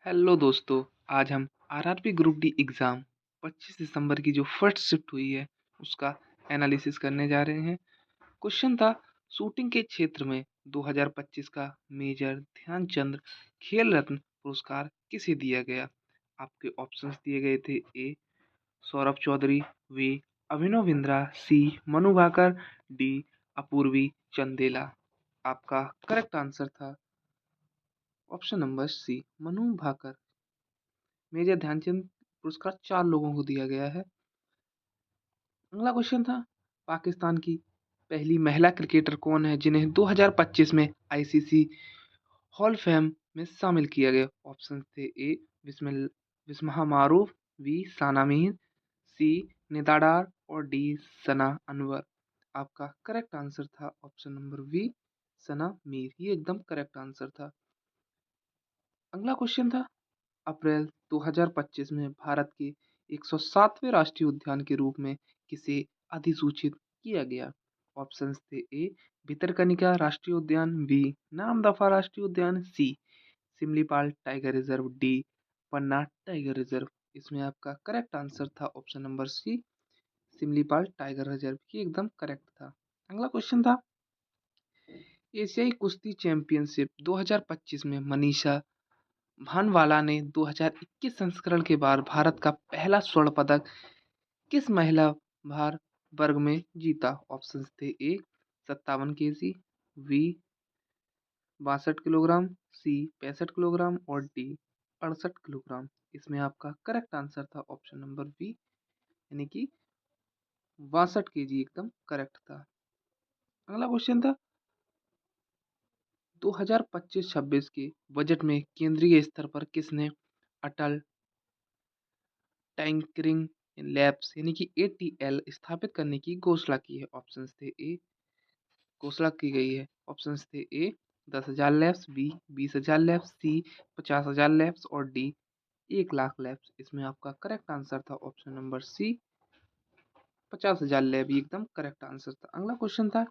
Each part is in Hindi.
हेलो दोस्तों। आज हम आरआरबी ग्रुप डी एग्ज़ाम 25 दिसंबर की जो फर्स्ट शिफ्ट हुई है उसका एनालिसिस करने जा रहे हैं। क्वेश्चन था, शूटिंग के क्षेत्र में 2025 का मेजर ध्यानचंद खेल रत्न पुरस्कार किसे दिया गया। आपके ऑप्शंस दिए गए थे: A Saurabh Chaudhary, B Abhinav Bindra, C Manu Bhaker, D Apurvi Chandela. आपका करेक्ट आंसर था option number C, Manu Bhaker. Major Dhyan Chand पुरस्कार 4 लोगों को दिया गया है। अगला क्वेश्चन था, पाकिस्तान की पहली महिला क्रिकेटर कौन है जिन्हें 2025 में आईसीसी हॉल फेम में शामिल किया गया। ऑप्शन थे: ए बिस्मिल बिस्महा मारूफ, बी साना मीर, सी निदा डार और डी सना अनवर। आपका करेक्ट आंसर था ऑप्शन नंबर बी, सना मीर। ये एकदम करेक्ट आंसर था। अगला क्वेश्चन था, अप्रैल 2025 में भारत के 107वें राष्ट्रीय उद्यान के रूप में किसे अधिसूचित किया गया। ऑप्शंस थे: ए भितरकनिका राष्ट्रीय उद्यान, बी नामदफा राष्ट्रीय उद्यान, C Similipal tiger reserve, D Panna tiger reserve. इसमें आपका करेक्ट आंसर था option number C, Similipal tiger reserve. ये एकदम करेक्ट था। अगला क्वेश्चन था, एशियाई कुश्ती चैंपियनशिप 2025 में मनीषा भानवाला ने 2021 संस्करण के बाद भारत का पहला स्वर्ण पदक किस महिला भार वर्ग में जीता। ऑप्शंस थे: ए 57 kg, बी 62 किलोग्राम, सी 65 किलोग्राम और डी 68 किलोग्राम। इसमें आपका करेक्ट आंसर था ऑप्शन नंबर बी, यानी कि 62 kg एकदम करेक्ट था। अगला क्वेश्चन था, 2025-26 के बजट में केंद्रीय स्तर पर किसने अटल टैंकरिंग लैब्स यानी कि एटीएल स्थापित करने की घोषणा की है। ऑप्शंस थे: ए घोषणा की गई है। ऑप्शंस थे: ए 10,000 लैब्स, बी 20,000 लैब्स, सी 50,000 लैब्स और डी 1 लाख लैब्स। इसमें आपका करेक्ट आंसर था ऑप्शन नंबर सी, 50,000 लैब। ये एकदम करेक्ट आंसर था। अगला क्वेश्चन था,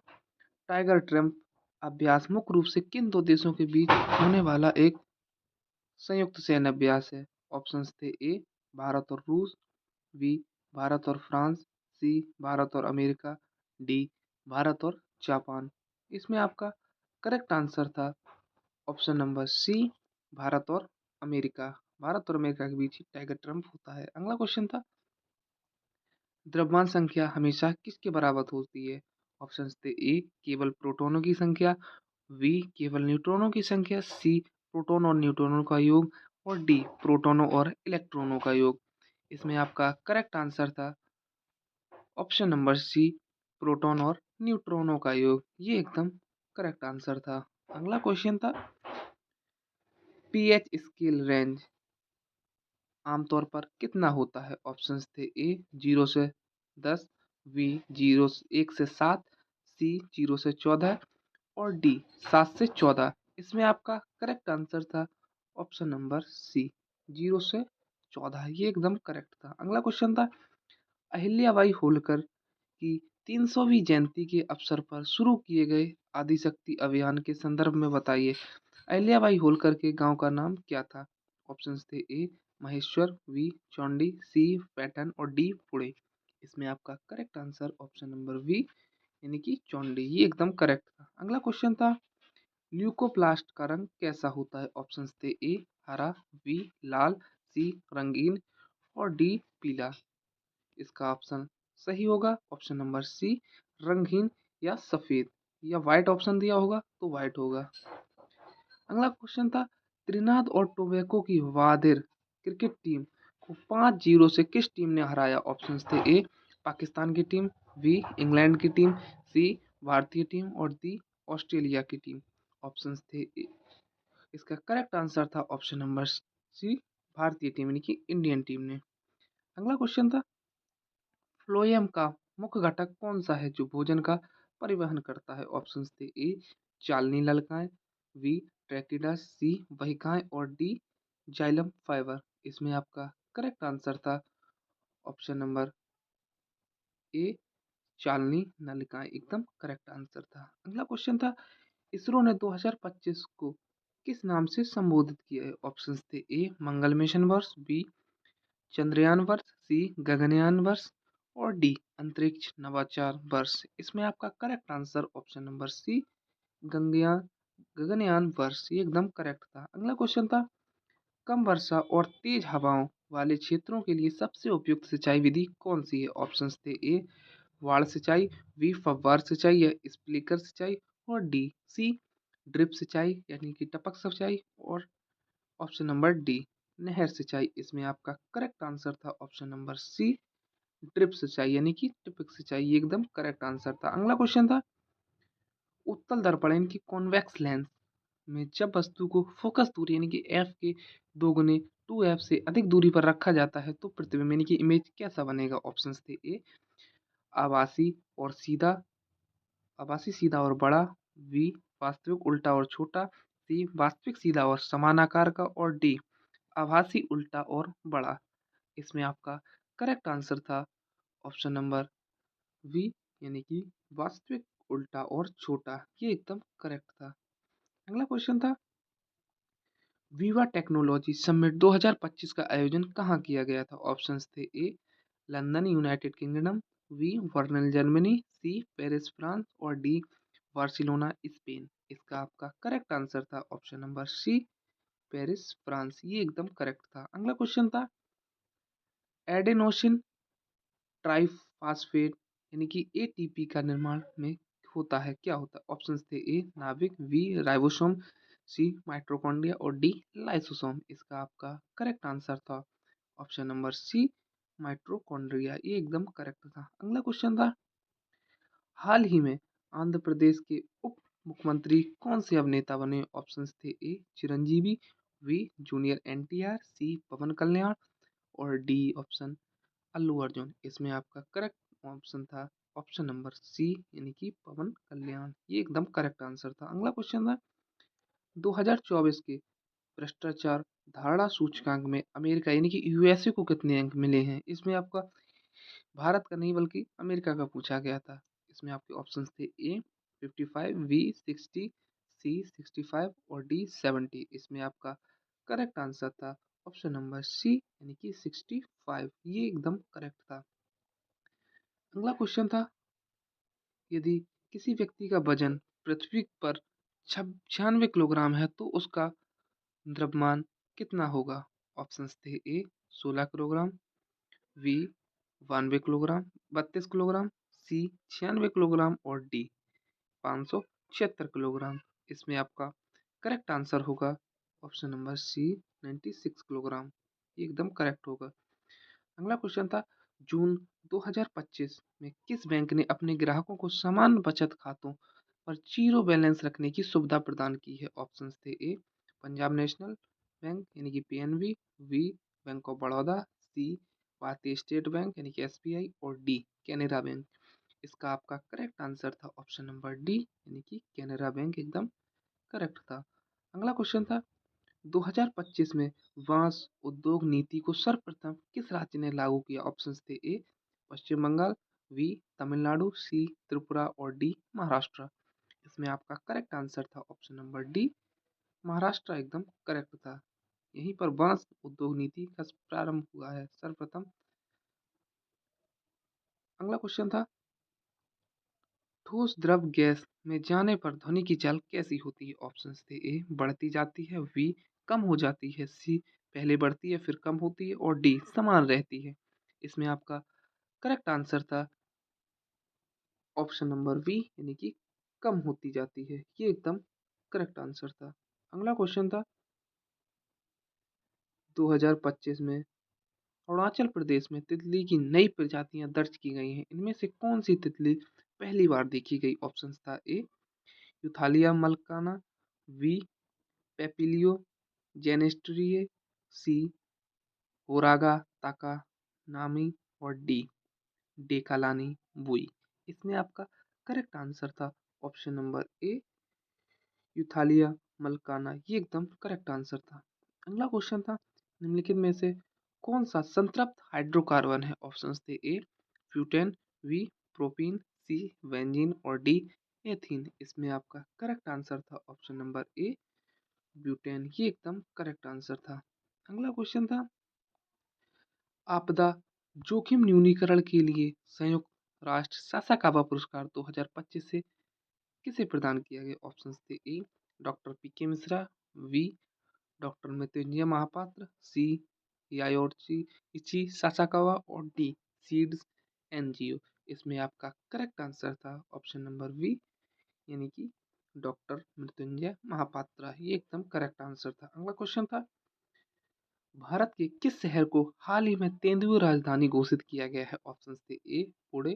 टाइगर ट्रम्प अभ्यास मुख्य रूप से किन दो देशों के बीच होने वाला एक संयुक्त सैन्य अभ्यास है। ऑप्शंस थे: ए भारत और रूस, बी भारत और फ्रांस, सी भारत और अमेरिका, डी भारत और जापान। इसमें आपका करेक्ट आंसर था ऑप्शन नंबर सी, भारत और अमेरिका। भारत और अमेरिका के बीच ही टाइगर ट्रम्प होता है। अगला क्वेश्चन था, द्रव्यमान संख्या हमेशा किसके बराबर होती है। ऑप्शंस थे: ए केवल प्रोटॉनों की संख्या, बी केवल न्यूट्रॉनों की संख्या, सी प्रोटॉन और न्यूट्रॉनों का योग और डी प्रोटॉनों और इलेक्ट्रॉनों का योग। इसमें आपका करेक्ट आंसर था ऑप्शन नंबर सी, प्रोटॉन और न्यूट्रॉनों का योग। ये एकदम करेक्ट आंसर था। अगला क्वेश्चन था, पीएच स्केल रेंज आमतौर पर कितना होता है। ऑप्शंस थे: ए 0 से 10, बी 1 से 7, सी 0 से 14 और डी 7 से 14। इसमें आपका करेक्ट आंसर था ऑप्शन नंबर सी, 0 से 14। ये एकदम करेक्ट था। अगला क्वेश्चन था, अहिल्याबाई होलकर की 300वीं जयंती के अवसर पर शुरू किए गए आदिशक्ति अभियान के संदर्भ में बताइए। अहिल्याबाई होलकर के गांव का नाम क्या था। ऑप्शंस थे: A Maheshwar, B Chondi, C पैटर्न और डी पुणे। इसमें आपका correct answer option number B, यानी कि चौंडी। ये एकदम करेक्ट था। अगला क्वेश्चन था, ल्यूकोप्लास्ट का रंग कैसा होता है। ऑप्शंस थे: ए हरा, बी लाल, सी रंगीन और डी पीला। इसका ऑप्शन सही होगा ऑप्शन नंबर सी, रंगहीन या सफेद, या वाइट ऑप्शन दिया होगा तो वाइट होगा। अगला क्वेश्चन था, त्रिनाद और टोबैको की वादिर क्रिकेट टीम को 5-0 से किस टीम ने हराया। ऑप्शंस थे: ए पाकिस्तान की टीम, बी इंग्लैंड की टीम, सी भारतीय टीम और डी ऑस्ट्रेलिया की टीम। ऑप्शंस थे इसका करेक्ट आंसर था ऑप्शन नंबर सी, भारतीय टीम यानी कि इंडियन टीम ने। अगला क्वेश्चन था, फ्लोएम का मुख्य घटक कौन सा है जो भोजन का परिवहन करता है। ऑप्शंस थे: ए चालनी नलिकाएं, बी ट्रैकिडास, सी वहिकाएं और डी जाइलम फाइबर। इसमें आपका करेक्ट आंसर था ऑप्शन नंबर ए, चालनी नलिकाएं। एकदम करेक्ट आंसर था। अगला क्वेश्चन था, इसरो ने 2025 को किस नाम से संबोधित किया है? ऑप्शंस थे ए मंगल मिशन वर्ष, बी चंद्रयान वर्ष, सी गगनयान वर्ष और डी अंतरिक्ष नवाचार वर्ष। इसमें आपका correct answer option number C गंगयान गगनयान वर्ष ये एकदम करेक्ट था। अगला क्वेश्चन था कम वर्षा और तेज हवाओं वाले क्षेत्रों के लिए सबसे उपयुक्त सिंचाई विधि कौन सी है? ऑप्शंस थे ए वाड़ सिंचाई, बी फव्वार सिंचाई या स्प्रिंकलर सिंचाई और डी सी ड्रिप सिंचाई यानी कि टपक सिंचाई और ऑप्शन नंबर डी नहर सिंचाई। इसमें आपका करेक्ट आंसर था ऑप्शन नंबर सी ड्रिप सिंचाई यानी कि टपक सिंचाई ये एकदम करेक्ट आंसर था। अगला क्वेश्चन था उत्तल दर्पण यानी कि कॉन्वेक्स लेंस में जब वस्तु को फोकस दूरी यानी कि एफ के दोगुने 2f से अधिक दूरी पर रखा जाता है तो प्रतिबिंब यानी कि इमेज कैसा बनेगा? ऑप्शंस थे ए आभासी और सीधा आभासी सीधा और बड़ा, बी वास्तविक उल्टा और छोटा, सी वास्तविक सीधा और समान आकार का और डी आभासी उल्टा और बड़ा। इसमें आपका करेक्ट आंसर था ऑप्शन नंबर वी यानी कि वास्तविक उल्टा और छोटा ये एकदम करेक्ट था। अगला क्वेश्चन था विवा टेक्नोलॉजी समिट 2025 का आयोजन कहाँ किया गया था? ऑप्शंस थे A London United Kingdom, B वर्नल जर्मनी, सी पेरिस फ्रांस और डी बार्सिलोना स्पेन। इसका आपका करेक्ट आंसर था option number C Paris France ये एकदम करेक्ट था। अगला क्वेश्चन था एडेनोसिन ट्राइफॉस्फेट यानी कि एटीपी का निर्माण में होता है क्या होता है? ऑप्शंस थे ए नाभिक, बी राइबोसोम, सी माइटोकॉन्ड्रिया और डी लाइसोसोम। इसका आपका करेक्ट आंसर था ऑप्शन नंबर सी माइटोकॉन्ड्रिया ये एकदम करेक्ट था। अगला क्वेश्चन था हाल ही में आंध्र प्रदेश के उप मुख्यमंत्री कौन से अभिनेता बने? ऑप्शंस थे ए चिरंजीवी, बी जूनियर एनटीआर, सी पवन कल्याण और डी ऑप्शन अल्लू अर्जुन। इसमें आपका करेक्ट ऑप्शन था ऑप्शन नंबर सी यानी कि पवन कल्याण ये एकदम करेक्ट आंसर था। अगला क्वेश्चन था 2024 के भ्रष्टाचार धारणा सूचकांक में अमेरिका यानी कि यूएसए को कितने अंक मिले हैं? इसमें आपका भारत का नहीं बल्कि अमेरिका का पूछा गया था। इसमें आपके ऑप्शंस थे ए 55, बी 60, सी 65 और डी 70। इसमें आपका करेक्ट आंसर था ऑप्शन नंबर सी यानी कि 65 ये एकदम करेक्ट था। अगला क्वेश्चन था यदि किसी व्यक्ति का वजन पृथ्वी पर 96 किलोग्राम है तो उसका द्रव्यमान कितना होगा? ऑप्शंस थे ए 16 किलोग्राम, बी 92 किलोग्राम 32 किलोग्राम, सी 96 किलोग्राम और डी 576 किलोग्राम। इसमें आपका करेक्ट आंसर होगा ऑप्शन नंबर सी 96 किलोग्राम ये एकदम करेक्ट होगा। अगला क्वेश्चन था जून 2025 में किस बैंक ने अपने ग्राहकों को समान बचत खातों पर जीरो बैलेंस रखने की सुविधा प्रदान की है? ऑप्शंस थे ए पंजाब नेशनल बैंक यानी कि PNB, B bank of Baroda, C Bharatiya state bank यानी कि एसबीआई और डी कैनरा बैंक। इसका आपका करेक्ट आंसर था ऑप्शन नंबर डी यानी कि कैनरा बैंक एकदम करेक्ट था। अगला क्वेश्चन था 2025 में बांस उद्योग नीति को सर्वप्रथम किस राज्य ने लागू किया? ऑप्शंस थे ए पश्चिम बंगाल, बी तमिलनाडु, सी त्रिपुरा और डी महाराष्ट्र। इसमें आपका करेक्ट आंसर था ऑप्शन नंबर डी महाराष्ट्र एकदम करेक्ट था। यहीं पर बांस उद्योग नीति का प्रारंभ हुआ है सर्वप्रथम। अगला क्वेश्चन था ठोस द्रव गैस में जाने पर ध्वनि की चाल कैसी होती है? ऑप्शंस थे ए बढ़ती जाती है, बी कम हो जाती है, सी पहले बढ़ती है फिर कम होती है और डी समान रहती है। इसमें आपका करेक्ट आंसर था ऑप्शन नंबर बी यानी कि कम होती जाती है ये एकदम करेक्ट आंसर था। अगला क्वेश्चन था 2025 में अरुणाचल प्रदेश में तितली की नई प्रजातियां दर्ज की गई हैं। इनमें से कौन सी तितली पहली बार देखी गई? ऑप्शंस था ए यूथालिया मलकाना, बी पेपिलियो जेनेस्ट्रिये, सी ओरागा ताका नामी और डी डेकालानी बुई। इसमें आपका करेक्ट आंसर था ऑप्शन नंबर ए यूथालिया मलकाना ये एकदम करेक्ट आंसर था। अगला क्वेश्चन था निम्नलिखित में से कौन सा संतृप्त हाइड्रोकार्बन है? ऑप्शंस थे ए ब्यूटेन, बी प्रोपीन, सी बेंजीन और डी एथीन। इसमें आपका करेक्ट आंसर था ऑप्शन नंबर ए ब्यूटेन, ये एकदम करेक्ट आंसर था। अगला क्वेश्चन था, आपदा जोखिम न्यूनीकरण के लिए संयुक्त राष्ट्र सासाकावा पुरस्कार 2025 से किसे प्रदान किया गया? ऑप्शंस थे, ए डॉक्टर पी के मिश्रा, बी डॉक्टर मृत्युंजय महापात्र, सी यायोर्ची इची सासाकावा और डी सीड्स एनजीओ। इसमें आपका करेक्ट आंसर था ऑप्शन नंबर बी, यानी कि डॉक्टर मृत्युंजय महापात्रा, ये एकदम करेक्ट आंसर था। अगला क्वेश्चन था, भारत के किस शहर को हाल ही में तेंदुए राजधानी घोषित किया गया है? ऑप्शन थे, ए पुणे,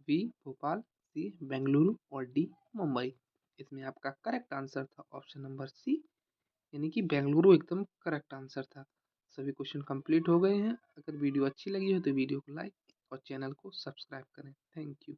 बी भोपाल, सी बेंगलुरु और डी मुंबई। इसमें आपका करेक्ट आंसर था ऑप्शन नंबर सी, यानी कि बेंगलुरु एकदम करेक्ट आंसर था। सभी क्वेश्चन कंप्लीट हो गए हैं। अगर वीडियो अच्छी लगी हो तो वीडियो को लाइक और चैनल को सब्सक्राइब करें। Thank you.